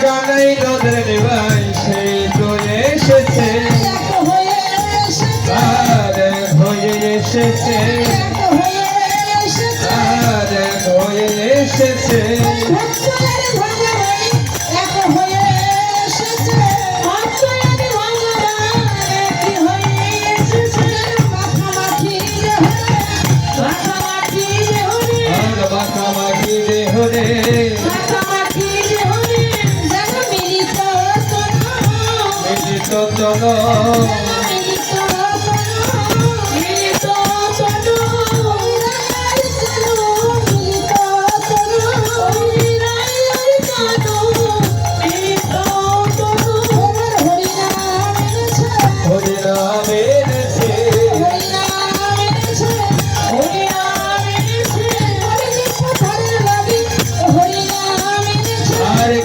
কানাই নদের নিবাই সেই তো এসেছে আর হয়ে এসেছে আর হয়ে এসেছে মাখামাখি দেহ রে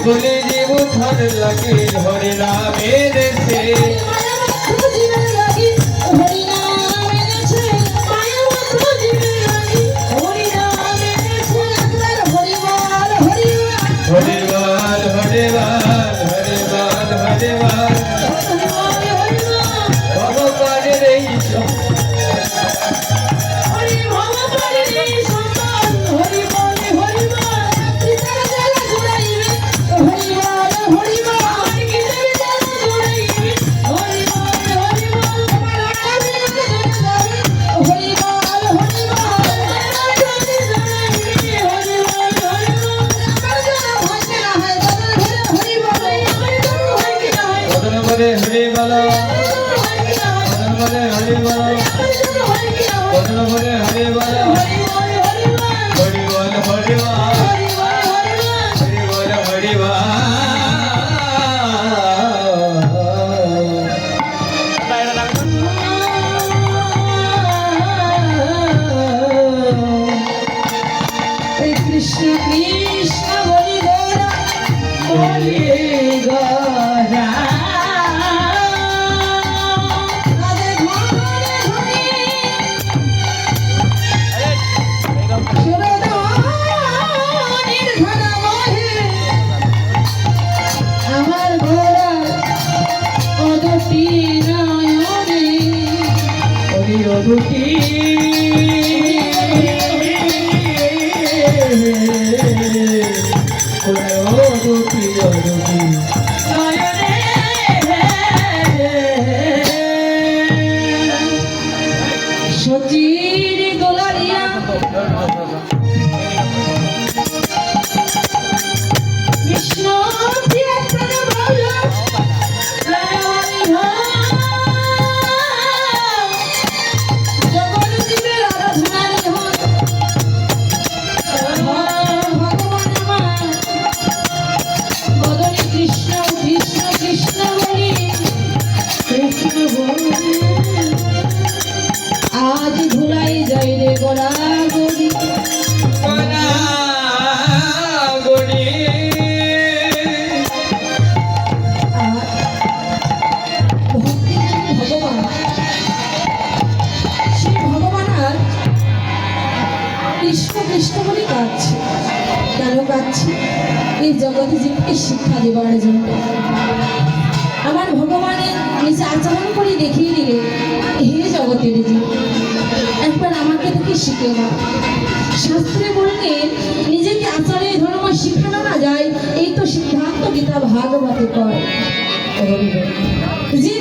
গলে জীব ধর লাগে হরি নামের সে হরিবাল হরিবাল হরিবাল হরিবাল ভগবানের এই হরে হরে বলো হরে হরে বলো হরে হরে বলো হরি বল হরি বল হরি বল হরি বল কৃষ্ণ কৃষ্ণ বলি গৌরা আমার ঘোড়া অদতি নয়নে অদতি অদতি অদতি সচির গোলারিয়া কৃষ্ণ আজ ভুলাই যাই রে গোড়া গড়ি ভগবান সেই ভগবান আর কৃষ্ণ কৃষ্ণ বলে কাঁদছে কেন কাঁদছে এই জগতে জীবকে শিক্ষা দেবার জন্য আমার ভগবানের নিচে আচরণ করে দেখিয়ে দিলে হে জগতের জীব একবার আমাকে তোকে শিখে দাও শাস্ত্রে বললেন নিজেকে আচারে ধর্ম শিখানো না যায় এই তো সিদ্ধান্ত গীতা ভাগবতে কয় যে